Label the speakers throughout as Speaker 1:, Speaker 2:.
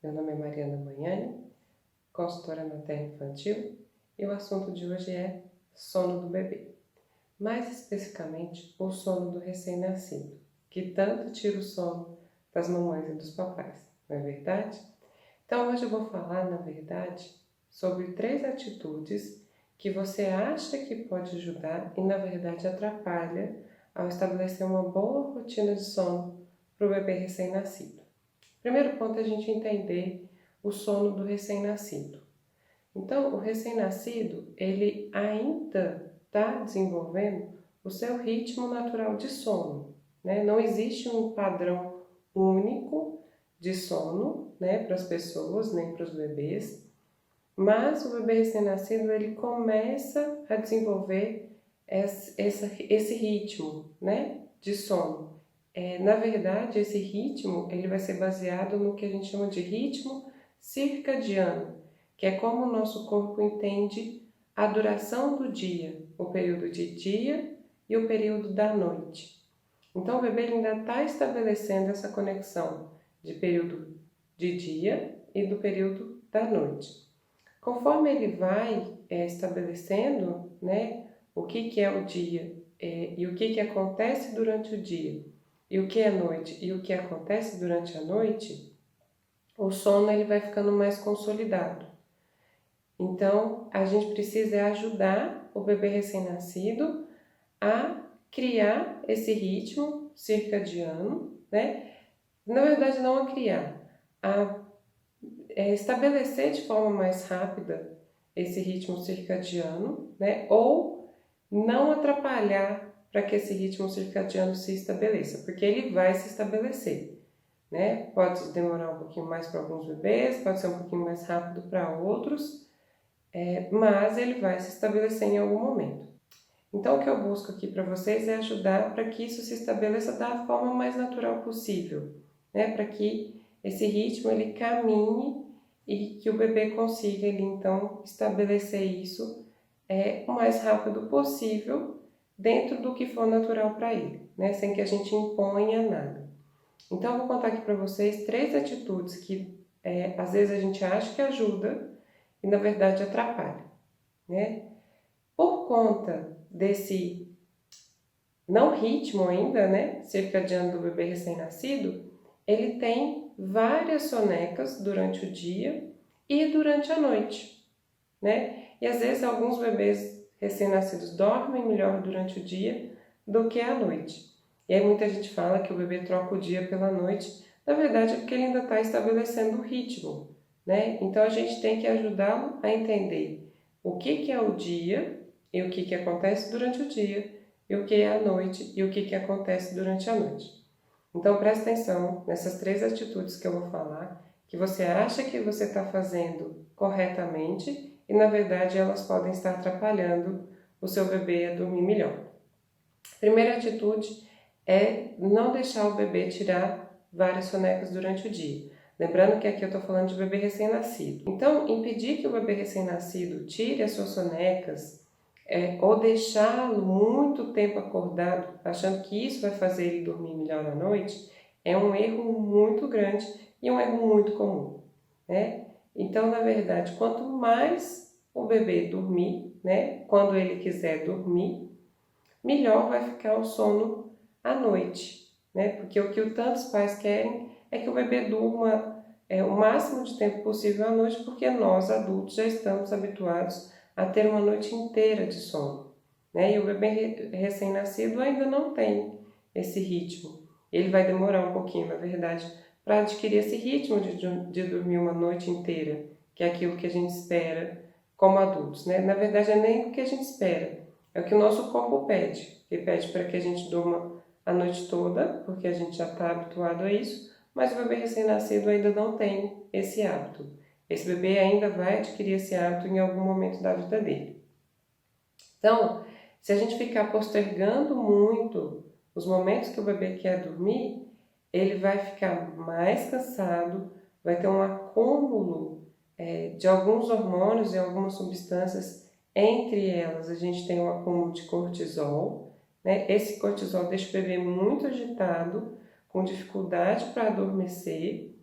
Speaker 1: Meu nome é Mariana Magnani, consultora materno-infantil, e o assunto de hoje é sono do bebê. Mais especificamente, o sono do recém-nascido, que tanto tira o sono das mamães e dos papais, não é verdade? Então hoje eu vou falar, na verdade, sobre 3 atitudes que você acha que pode ajudar e na verdade atrapalha ao estabelecer uma boa rotina de sono para o bebê recém-nascido. Primeiro ponto é a gente entender o sono do recém-nascido. Então, o recém-nascido, ele ainda está desenvolvendo o seu ritmo natural de sono, né? Não existe um padrão único de sono, né, para as pessoas, nem para os bebês, mas o bebê recém-nascido, ele começa a desenvolver esse ritmo, né, de sono. Na verdade, esse ritmo ele vai ser baseado no que a gente chama de ritmo circadiano, que é como o nosso corpo entende a duração do dia, o período de dia e o período da noite. Então, o bebê ainda está estabelecendo essa conexão de período de dia e do período da noite. Conforme ele vai estabelecendo, né, o que é o dia e o que acontece durante o dia, e o que é noite e o que acontece durante a noite, o sono ele vai ficando mais consolidado. Então, a gente precisa ajudar o bebê recém-nascido a criar esse ritmo circadiano, né? Na verdade, não a criar, a estabelecer de forma mais rápida esse ritmo circadiano, né? Ou não atrapalhar para que esse ritmo circadiano se estabeleça, porque ele vai se estabelecer, né? Pode demorar um pouquinho mais para alguns bebês, pode ser um pouquinho mais rápido para outros, mas ele vai se estabelecer em algum momento. Então, o que eu busco aqui para vocês é ajudar para que isso se estabeleça da forma mais natural possível, né? Para que esse ritmo ele caminhe e que o bebê consiga ele, então estabelecer isso o mais rápido possível dentro do que for natural para ele, né? Sem que a gente imponha nada. Então, eu vou contar aqui para vocês 3 atitudes que às vezes a gente acha que ajuda e na verdade atrapalha, né? Por conta desse não ritmo ainda, né, circadiano do bebê recém-nascido, ele tem várias sonecas durante o dia e durante a noite, né? E às vezes alguns bebês recém-nascidos dormem melhor durante o dia do que à noite. E aí muita gente fala que o bebê troca o dia pela noite. Na verdade é porque ele ainda está estabelecendo o ritmo, né? Então a gente tem que ajudá-lo a entender o que é o dia e o que acontece durante o dia, e o que é a noite e o que acontece durante a noite. Então presta atenção nessas 3 atitudes que eu vou falar, que você acha que você está fazendo corretamente e na verdade elas podem estar atrapalhando o seu bebê a dormir melhor. Primeira atitude é não deixar o bebê tirar várias sonecas durante o dia. Lembrando que aqui eu estou falando de bebê recém-nascido. Então, impedir que o bebê recém-nascido tire as suas sonecas ou deixá-lo muito tempo acordado, achando que isso vai fazer ele dormir melhor à noite, é um erro muito grande e um erro muito comum, né? Então, na verdade, quanto mais o bebê dormir, né, quando ele quiser dormir, melhor vai ficar o sono à noite, né? Porque o que tantos pais querem é que o bebê durma o máximo de tempo possível à noite, porque nós adultos já estamos habituados a ter uma noite inteira de sono, né? E o bebê recém-nascido ainda não tem esse ritmo. Ele vai demorar um pouquinho, na verdade, para adquirir esse ritmo de dormir uma noite inteira, que é aquilo que a gente espera como adultos, né? Na verdade, é nem o que a gente espera, é o que o nosso corpo pede. Ele pede para que a gente durma a noite toda, porque a gente já está habituado a isso, mas o bebê recém-nascido ainda não tem esse hábito. Esse bebê ainda vai adquirir esse hábito em algum momento da vida dele. Então, se a gente ficar postergando muito os momentos que o bebê quer dormir, ele vai ficar mais cansado, vai ter um acúmulo de alguns hormônios e algumas substâncias. Entre elas, a gente tem um acúmulo de cortisol, né? Esse cortisol deixa o bebê muito agitado, com dificuldade para adormecer,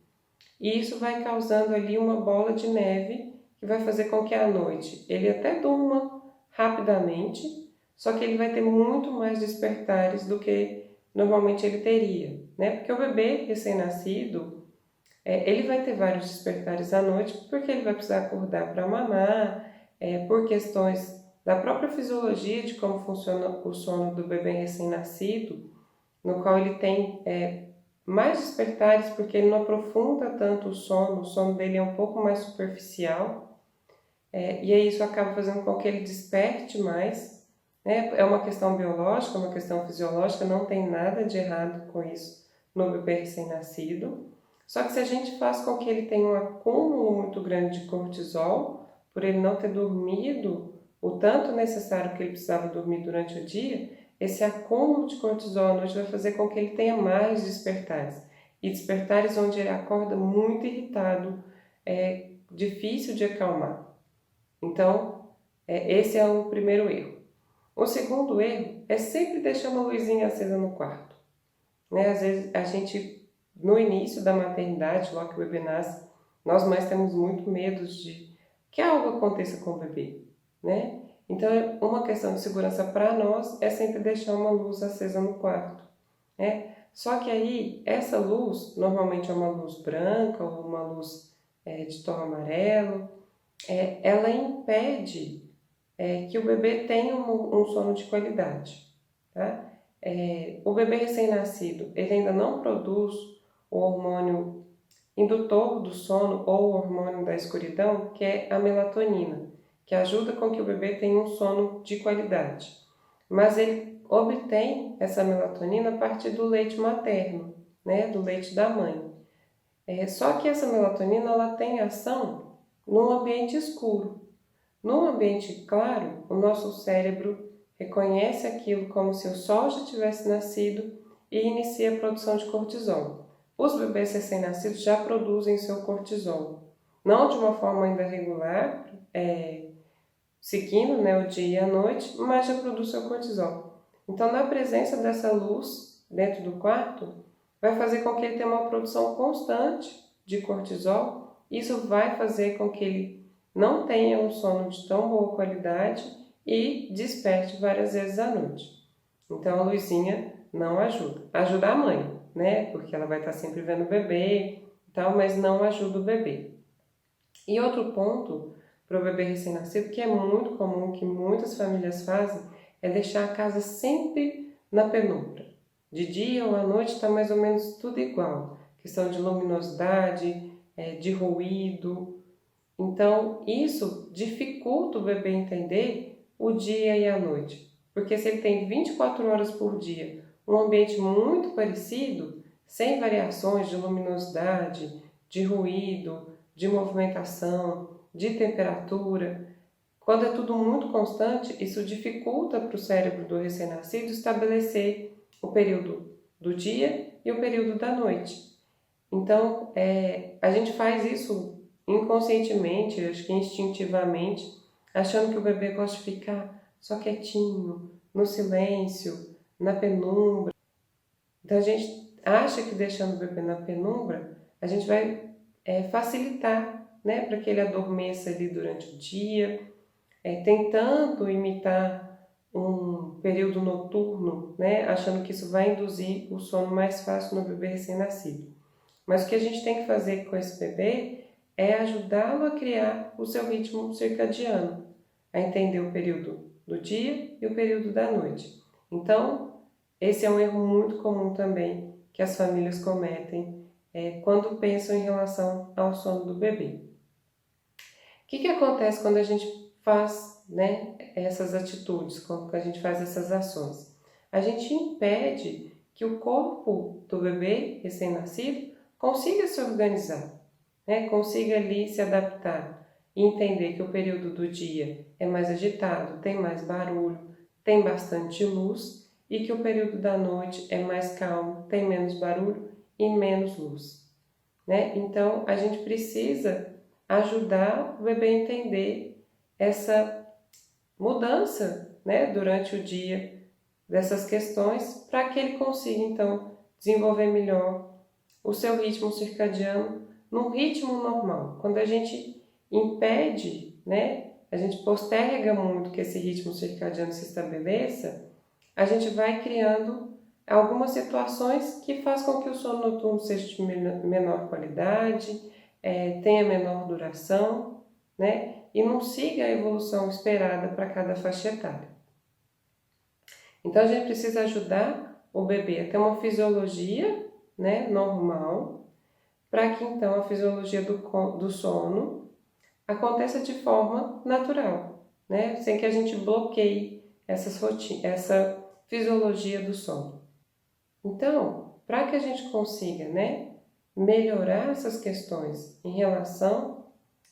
Speaker 1: E isso vai causando ali uma bola de neve que vai fazer com que à noite ele até durma rapidamente, só que ele vai ter muito mais despertares do que normalmente ele teria, né? Porque o bebê recém-nascido, ele vai ter vários despertares à noite, porque ele vai precisar acordar para mamar, por questões da própria fisiologia de como funciona o sono do bebê recém-nascido, no qual ele tem mais despertares, porque ele não aprofunda tanto o sono dele é um pouco mais superficial, e aí isso acaba fazendo com que ele desperte mais, né? É uma questão biológica, uma questão fisiológica, não tem nada de errado com isso no bebê recém-nascido. Só que se a gente faz com que ele tenha um acúmulo muito grande de cortisol, por ele não ter dormido o tanto necessário que ele precisava dormir durante o dia, esse acúmulo de cortisol à noite vai fazer com que ele tenha mais despertares. E despertares onde ele acorda muito irritado, é difícil de acalmar. Então, esse é o primeiro erro. O segundo erro é sempre deixar uma luzinha acesa no quarto, né? Às vezes a gente, no início da maternidade, logo que o bebê nasce, nós mães temos muito medo de que algo aconteça com o bebê, né? Então, uma questão de segurança para nós é sempre deixar uma luz acesa no quarto, né? Só que aí, essa luz, normalmente é uma luz branca ou uma luz de tom amarelo, ela impede que o bebê tenha um sono de qualidade, tá? O bebê recém-nascido, ele ainda não produz o hormônio indutor do sono ou o hormônio da escuridão, que é a melatonina, que ajuda com que o bebê tenha um sono de qualidade. Mas ele obtém essa melatonina a partir do leite materno, né, do leite da mãe. Só que essa melatonina ela tem ação num ambiente escuro. Num ambiente claro, o nosso cérebro reconhece aquilo como se o sol já tivesse nascido e inicia a produção de cortisol. Os bebês recém-nascidos já produzem seu cortisol, não de uma forma ainda regular, seguindo, né, o dia e a noite, mas já produz seu cortisol. Então, na presença dessa luz dentro do quarto, vai fazer com que ele tenha uma produção constante de cortisol. Isso vai fazer com que ele não tenha um sono de tão boa qualidade e desperte várias vezes à noite. Então, a luzinha não ajuda. Ajuda a mãe, né? Porque ela vai estar sempre vendo o bebê e tal, mas não ajuda o bebê. E outro ponto para o bebê recém-nascido, que é muito comum, que muitas famílias fazem, é deixar a casa sempre na penumbra. De dia ou à noite está mais ou menos tudo igual. Questão de luminosidade, de ruído. Então, isso dificulta o bebê entender o dia e a noite. Porque se ele tem 24 horas por dia, um ambiente muito parecido, sem variações de luminosidade, de ruído, de movimentação, de temperatura, quando é tudo muito constante, isso dificulta para o cérebro do recém-nascido estabelecer o período do dia e o período da noite. Então, a gente faz isso inconscientemente, acho que instintivamente, achando que o bebê gosta de ficar só quietinho, no silêncio, na penumbra. Então, a gente acha que deixando o bebê na penumbra, a gente vai facilitar, né, para que ele adormeça ali durante o dia, tentando imitar um período noturno, né, achando que isso vai induzir o sono mais fácil no bebê recém-nascido. Mas o que a gente tem que fazer com esse bebê é ajudá-lo a criar o seu ritmo circadiano, a entender o período do dia e o período da noite. Então, esse é um erro muito comum também que as famílias cometem quando pensam em relação ao sono do bebê. O que acontece quando a gente faz, né, essas atitudes, quando a gente faz essas ações? A gente impede que o corpo do bebê recém-nascido consiga se organizar, né, consiga ali se adaptar e entender que o período do dia é mais agitado, tem mais barulho, tem bastante luz e que o período da noite é mais calmo, tem menos barulho e menos luz, né? Então, a gente precisa ajudar o bebê a entender essa mudança, né, durante o dia dessas questões, para que ele consiga então desenvolver melhor o seu ritmo circadiano num ritmo normal. Quando a gente impede, né, a gente posterga muito que esse ritmo circadiano se estabeleça, a gente vai criando algumas situações que faz com que o sono noturno seja de menor qualidade, tenha menor duração, né, e não siga a evolução esperada para cada faixa etária. Então a gente precisa ajudar o bebê a ter uma fisiologia, né, normal, para que então a fisiologia do sono aconteça de forma natural, né, sem que a gente bloqueie essa fisiologia do sono. Então, para que a gente consiga, né, melhorar essas questões em relação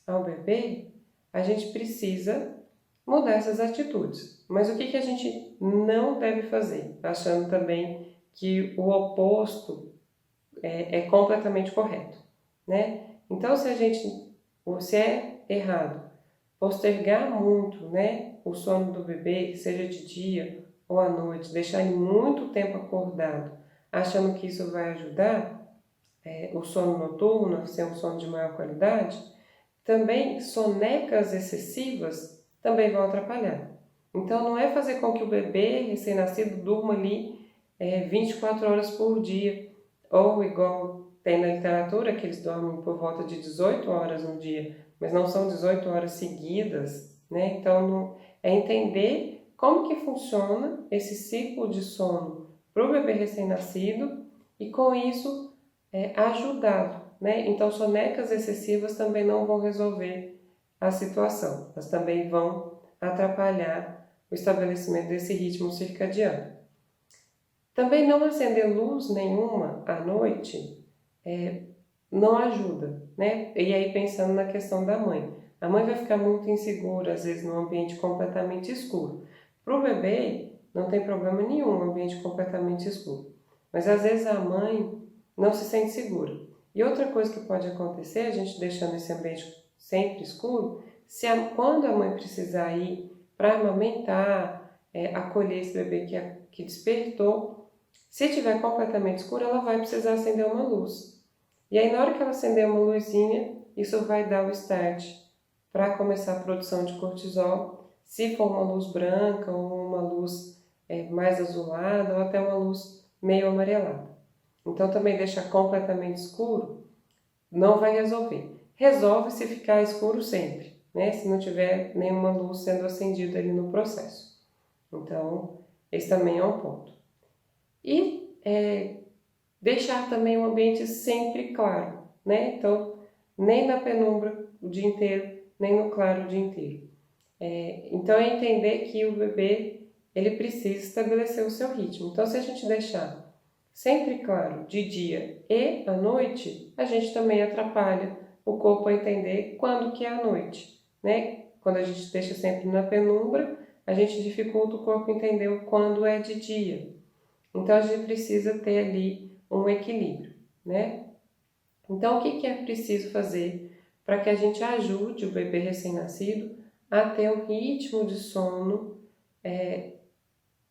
Speaker 1: ao bebê, a gente precisa mudar essas atitudes. Mas o que a gente não deve fazer? Achando também que o oposto é completamente correto, né? Então, se é errado postergar muito, né, o sono do bebê, seja de dia ou à noite, deixar ele muito tempo acordado, achando que isso vai ajudar o sono noturno a ser um sono de maior qualidade, também sonecas excessivas também vão atrapalhar. Então não é fazer com que o bebê recém-nascido durma ali 24 horas por dia, ou igual tem na literatura que eles dormem por volta de 18 horas no dia, mas não são 18 horas seguidas, né? Então é entender como que funciona esse ciclo de sono para o bebê recém-nascido e com isso ajudá-lo, né? Então sonecas excessivas também não vão resolver a situação, mas também vão atrapalhar o estabelecimento desse ritmo circadiano. Também não acender luz nenhuma à noite não ajuda, né? E aí pensando na questão da mãe. A mãe vai ficar muito insegura, às vezes, num ambiente completamente escuro. Para o bebê, não tem problema nenhum um ambiente completamente escuro. Mas às vezes a mãe não se sente segura. E outra coisa que pode acontecer, a gente deixando esse ambiente sempre escuro, quando a mãe precisar ir para amamentar, acolher esse bebê que despertou, se estiver completamente escuro, ela vai precisar acender uma luz. E aí, na hora que ela acender uma luzinha, isso vai dar o start para começar a produção de cortisol, se for uma luz branca ou uma luz mais azulada ou até uma luz meio amarelada. Então, também deixar completamente escuro não vai resolver. Resolve se ficar escuro sempre, né? Se não tiver nenhuma luz sendo acendida ali no processo. Então, esse também é um ponto. E deixar também o ambiente sempre claro, né? Então, nem na penumbra o dia inteiro, nem no claro o dia inteiro. Então, é entender que o bebê, ele precisa estabelecer o seu ritmo. Então, se a gente deixar sempre claro de dia e à noite, a gente também atrapalha o corpo a entender quando que é a noite, né? Quando a gente deixa sempre na penumbra, a gente dificulta o corpo entender quando é de dia. Então, a gente precisa ter ali um equilíbrio, né? Então, o que é preciso fazer para que a gente ajude o bebê recém-nascido a ter um ritmo de sono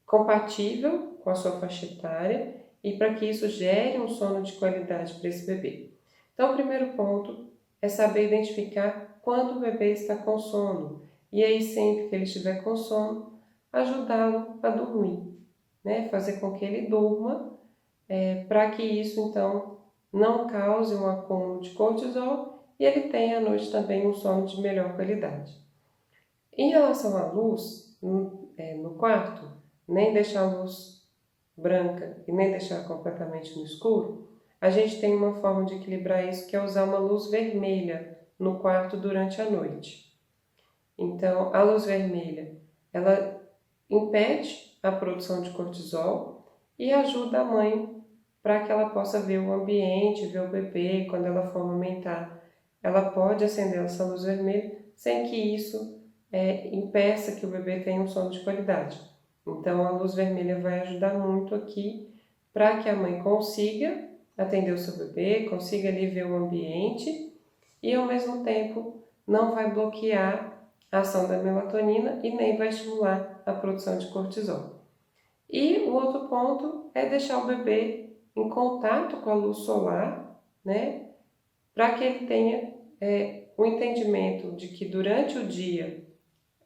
Speaker 1: compatível com a sua faixa etária e para que isso gere um sono de qualidade para esse bebê? Então, o primeiro ponto é saber identificar quando o bebê está com sono e aí, sempre que ele estiver com sono, ajudá-lo a dormir, né? Fazer com que ele durma para que isso, então, não cause um acúmulo de cortisol e ele tenha à noite também um sono de melhor qualidade. Em relação à luz, no quarto, nem deixar a luz branca e nem deixar completamente no escuro, a gente tem uma forma de equilibrar isso, que é usar uma luz vermelha no quarto durante a noite. Então, a luz vermelha, ela impede a produção de cortisol e ajuda a mãe para que ela possa ver o ambiente, ver o bebê. Quando ela for amamentar, ela pode acender essa luz vermelha sem que isso impeça que o bebê tenha um sono de qualidade. Então, a luz vermelha vai ajudar muito aqui para que a mãe consiga atender o seu bebê, consiga ali ver o ambiente e, ao mesmo tempo, não vai bloquear a ação da melatonina e nem vai estimular a produção de cortisol. E o outro ponto é deixar o bebê em contato com a luz solar, né? para que ele tenha o entendimento de que durante o dia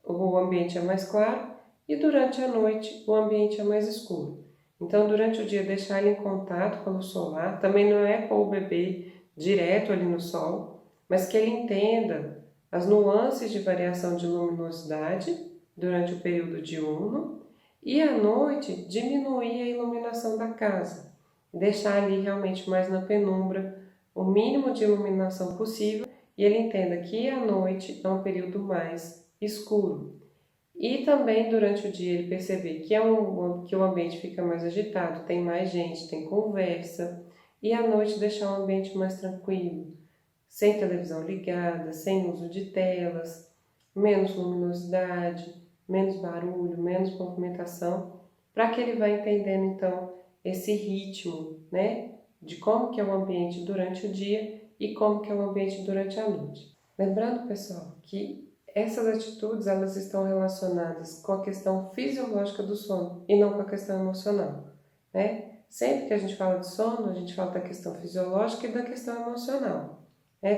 Speaker 1: o ambiente é mais claro e durante a noite o ambiente é mais escuro. Então, durante o dia, deixar ele em contato com a luz solar, também não é pôr o bebê direto ali no sol, mas que ele entenda as nuances de variação de luminosidade durante o período diurno e à noite diminuir a iluminação da casa, deixar ali realmente mais na penumbra, o mínimo de iluminação possível, e ele entenda que à noite é um período mais escuro. E também durante o dia ele perceber que o ambiente fica mais agitado, tem mais gente, tem conversa, e à noite deixar o ambiente mais tranquilo, sem televisão ligada, sem uso de telas, menos luminosidade, menos barulho, menos movimentação, para que ele vá entendendo então esse ritmo, né, de como que é o ambiente durante o dia e como que é o ambiente durante a noite. Lembrando, pessoal, que essas atitudes elas estão relacionadas com a questão fisiológica do sono e não com a questão emocional, né? Sempre que a gente fala de sono, a gente fala da questão fisiológica e da questão emocional.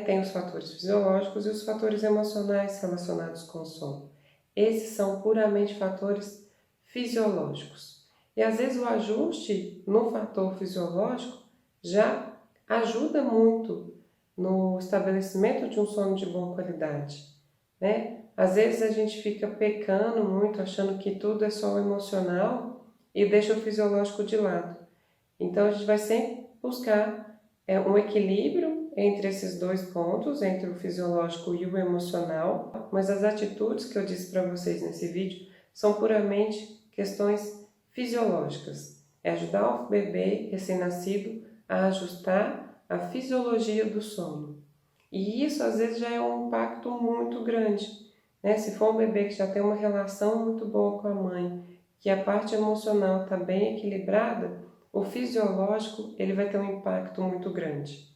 Speaker 1: Tem os fatores fisiológicos e os fatores emocionais relacionados com o sono. Esses são puramente fatores fisiológicos. E às vezes o ajuste no fator fisiológico já ajuda muito no estabelecimento de um sono de boa qualidade, né? Às vezes a gente fica pecando muito, achando que tudo é só o emocional e deixa o fisiológico de lado. Então a gente vai sempre buscar um equilíbrio entre esses dois pontos, entre o fisiológico e o emocional, mas as atitudes que eu disse para vocês nesse vídeo são puramente questões fisiológicas. É ajudar o bebê recém-nascido a ajustar a fisiologia do sono. E isso às vezes já é um impacto muito grande, né? Se for um bebê que já tem uma relação muito boa com a mãe, que a parte emocional está bem equilibrada, o fisiológico ele vai ter um impacto muito grande,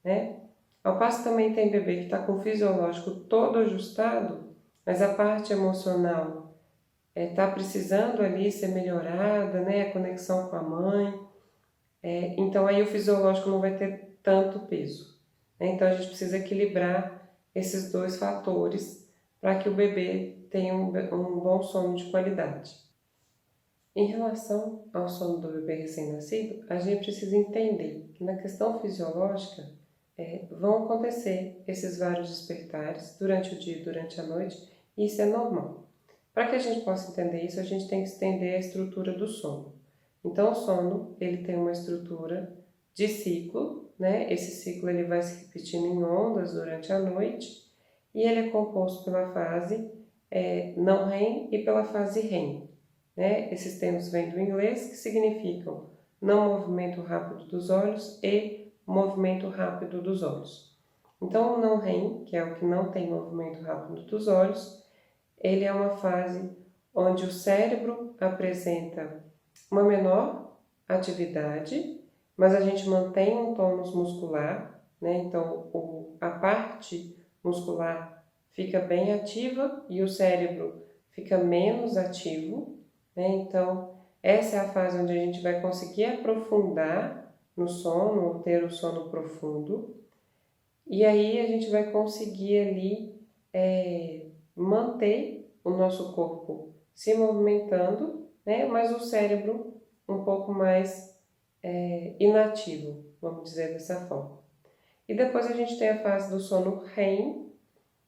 Speaker 1: né? Ao passo que também tem bebê que está com o fisiológico todo ajustado, mas a parte emocional está precisando ali ser melhorada, né? A conexão com a mãe. Então aí o fisiológico não vai ter tanto peso, né? Então a gente precisa equilibrar esses dois fatores para que o bebê tenha um bom sono de qualidade. Em relação ao sono do bebê recém-nascido, a gente precisa entender que na questão fisiológica vão acontecer esses vários despertares durante o dia e durante a noite, e isso é normal. Para que a gente possa entender isso, a gente tem que entender a estrutura do sono. Então, o sono ele tem uma estrutura de ciclo, né? Esse ciclo ele vai se repetindo em ondas durante a noite, e ele é composto pela fase não REM e pela fase REM. Né? Esses termos vêm do inglês, que significam não movimento rápido dos olhos e movimento rápido dos olhos. Então, o não REM, que é o que não tem movimento rápido dos olhos, ele é uma fase onde o cérebro apresenta uma menor atividade, mas a gente mantém um tônus muscular, né? Então, a parte muscular fica bem ativa e o cérebro fica menos ativo, né? Então, essa é a fase onde a gente vai conseguir aprofundar no sono, ou ter o sono profundo, e aí a gente vai conseguir ali manter o nosso corpo se movimentando, né? Mas o cérebro um pouco mais inativo, vamos dizer dessa forma. E depois a gente tem a fase do sono REM,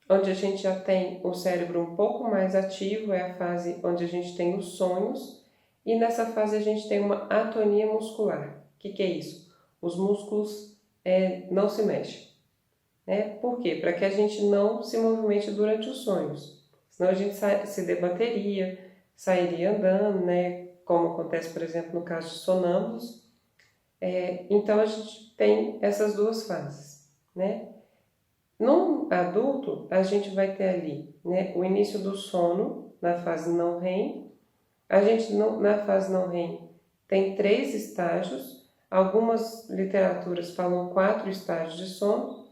Speaker 1: onde a gente já tem o cérebro um pouco mais ativo, é a fase onde a gente tem os sonhos, e nessa fase a gente tem uma atonia muscular. O que é isso? Os músculos não se mexem. Né? Por quê? Para que a gente não se movimente durante os sonhos. Senão a gente se debateria, sairia andando, né? Como acontece, por exemplo, no caso de sonâmbulos. Então a gente tem essas duas fases, né? No adulto, a gente vai ter ali, né, o início do sono na fase não REM. A gente na fase não REM tem 3 estágios. Algumas literaturas falam 4 estágios de sono,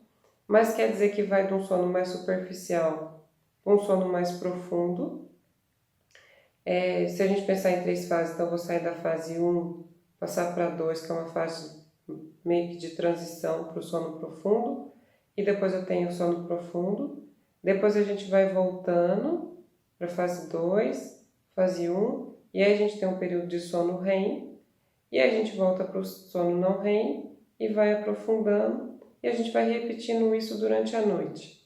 Speaker 1: mas quer dizer que vai de um sono mais superficial para um sono mais profundo. Se a gente pensar em 3 fases, então eu vou sair da fase 1, passar para 2, que é uma fase meio que de transição para o sono profundo, e depois eu tenho o sono profundo. Depois a gente vai voltando para fase 2, fase 1, e aí a gente tem um período de sono REM, e aí a gente volta para o sono não REM e vai aprofundando, e a gente vai repetindo isso durante a noite.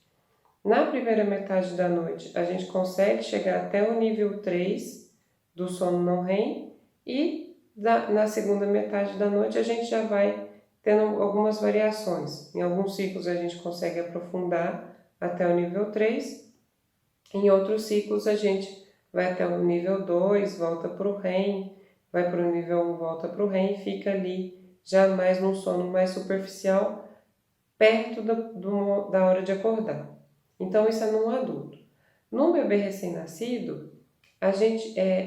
Speaker 1: Na primeira metade da noite, a gente consegue chegar até o nível 3 do sono não REM, e na segunda metade da noite a gente já vai tendo algumas variações. Em alguns ciclos a gente consegue aprofundar até o nível 3, em outros ciclos a gente vai até o nível 2, volta para o REM, vai para o nível 1, volta para o REM e fica ali já mais num sono mais superficial, perto da hora de acordar. Então isso é num adulto. Num bebê recém-nascido,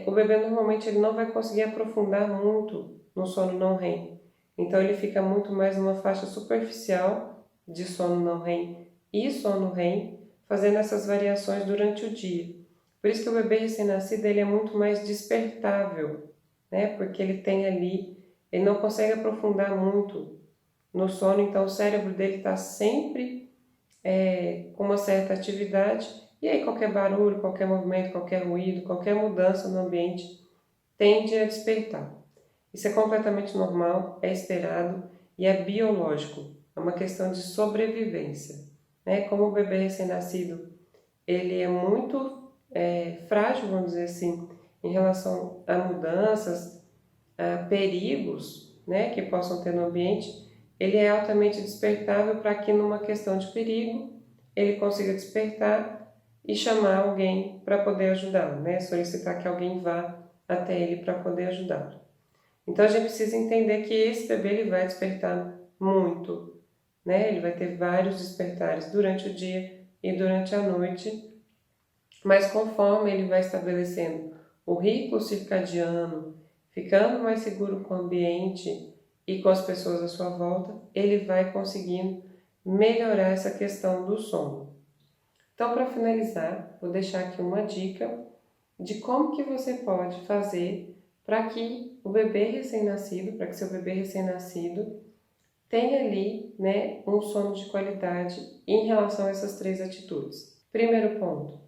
Speaker 1: o bebê normalmente ele não vai conseguir aprofundar muito no sono não REM. Então ele fica muito mais numa faixa superficial de sono não REM e sono REM, fazendo essas variações durante o dia. Por isso que o bebê recém-nascido ele é muito mais despertável, né? Porque ele não consegue aprofundar muito no sono, então o cérebro dele está sempre com uma certa atividade, e aí qualquer barulho, qualquer movimento, qualquer ruído, qualquer mudança no ambiente tende a despertar. Isso é completamente normal, é esperado e é biológico, é uma questão de sobrevivência, né? Como o bebê recém-nascido, ele é muito frágil, vamos dizer assim, em relação a mudanças, a perigos, né, que possam ter no ambiente, ele é altamente despertável para que numa questão de perigo ele consiga despertar e chamar alguém para poder ajudá-lo, né? Solicitar que alguém vá até ele para poder ajudá-lo. Então a gente precisa entender que esse bebê ele vai despertar muito, né? Ele vai ter vários despertares durante o dia e durante a noite, mas conforme ele vai estabelecendo o ritmo circadiano, ficando mais seguro com o ambiente e com as pessoas à sua volta, ele vai conseguindo melhorar essa questão do sono. Então, para finalizar, vou deixar aqui uma dica de como que você pode fazer para que o bebê recém-nascido, para que seu bebê recém-nascido tenha ali, né, um sono de qualidade em relação a essas 3 atitudes. Primeiro ponto,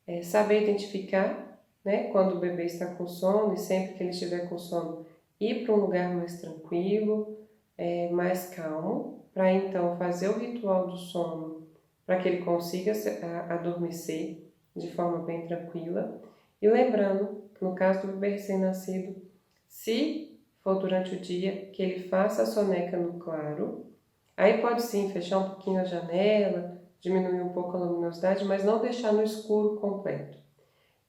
Speaker 1: é saber identificar, né, quando o bebê está com sono, e sempre que ele estiver com sono, ir para um lugar mais tranquilo, mais calmo, para então fazer o ritual do sono, para que ele consiga adormecer de forma bem tranquila. E lembrando, no caso do bebê recém-nascido, se for durante o dia, que ele faça a soneca no claro. Aí pode sim fechar um pouquinho a janela, diminuir um pouco a luminosidade, mas não deixar no escuro completo.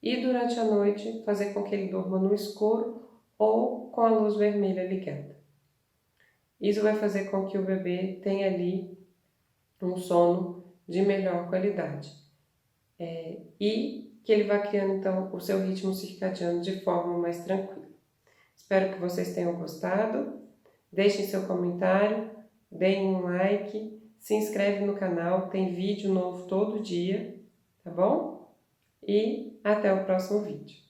Speaker 1: E durante a noite, fazer com que ele durma no escuro ou com a luz vermelha ligada. Isso vai fazer com que o bebê tenha ali um sono de melhor qualidade. E que ele vá criando então o seu ritmo circadiano de forma mais tranquila. Espero que vocês tenham gostado. Deixem seu comentário, deem um like, se inscreve no canal, tem vídeo novo todo dia, tá bom? E até o próximo vídeo.